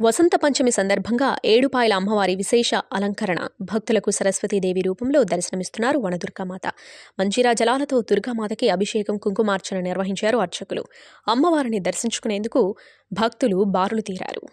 వసంత పంచమి సందర్భంగా ఏడుపాయల అమ్మవారి విశేష అలంకరణ. భక్తులకు సరస్వతీదేవి రూపంలో దర్శనమిస్తున్నారు వనదుర్గామాత. మంజీరా జలాలతో దుర్గామాతకి అభిషేకం, కుంకుమార్చన నిర్వహించారు అర్చకులు. అమ్మవారిని దర్శించుకునేందుకు భక్తులు బారులు తీరారు.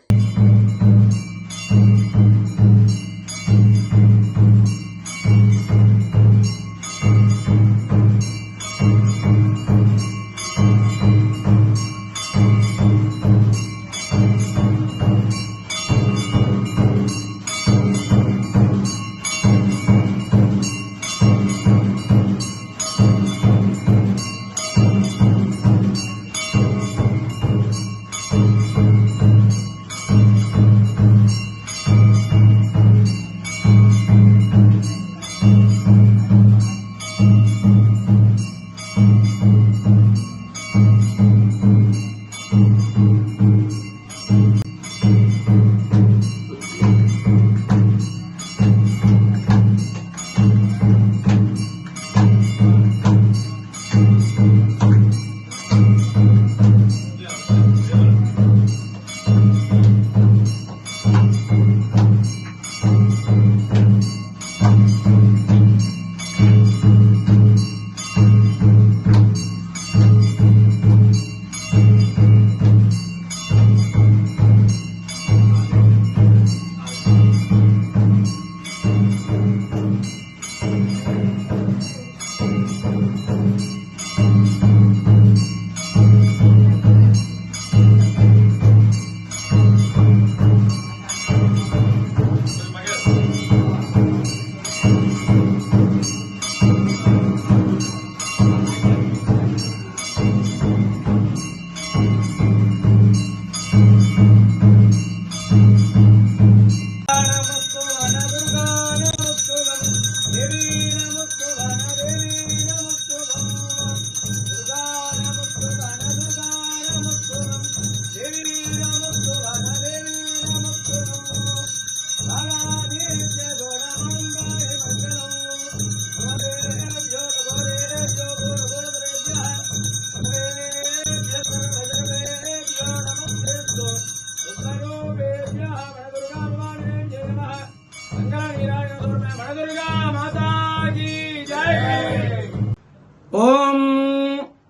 ओम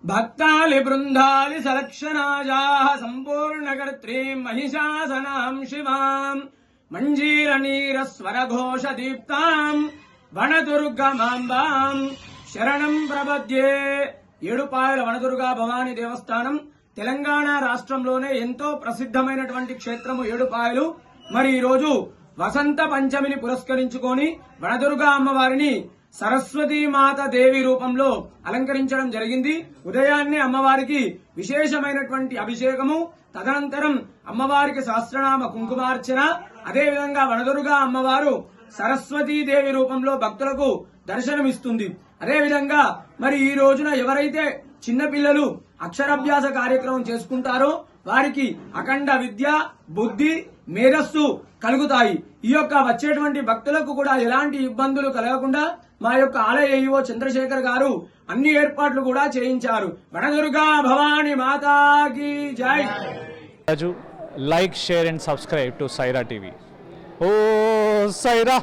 भक्तालि बृंदालि सलक्षणायाः संपूर्णकर्त्रीं महिषासनां शिवां मंजीरनीरस्वरघोषदीप्तां वनदुर्गमाम्बां शरणं प्रपद्ये. ఏడుపాయల వనదుర్గా భవానీ దేవస్థానం తెలంగాణ రాష్ట్రంలోనే ఎంతో ప్రసిద్ధమైనటువంటి క్షేత్రము ఏడుపాయలు. మరి ఈ రోజు వసంత పంచమిని పురస్కరించుకొని వనదుర్గా అమ్మవారిని సరస్వతీమాత దేవి రూపంలో అలంకరించడం జరిగింది. ఉదయాన్నే అమ్మవారికి విశేషమైనటువంటి అభిషేకము, తదనంతరం అమ్మవారికి సహస్రనామ కుంకుమార్చన, అదేవిధంగా వనదుర్గా అమ్మవారు సరస్వతీదేవి రూపంలో భక్తులకు దర్శనమిస్తుంది. అదేవిధంగా మరి ఈ రోజున ఎవరైతే చిన్నపిల్లలు అక్షరాభ్యాస కార్యక్రమం చేసుకుంటారో వారికి అఖండ విద్య, బుద్ధి, మేధస్సు కలుగుతాయి. ఈ యొక్క వచ్చేటువంటి భక్తులకు కూడా ఎలాంటి ఇబ్బందులు కలగకుండా మా యొక్క ఆలయ ఈవో చంద్రశేఖర్ గారు అన్ని ఏర్పాట్లు కూడా చేయించారు. వనదుర్గా భవానీ మాతాకి జై. Like, share and subscribe to Saira TV. ఓ సైరా.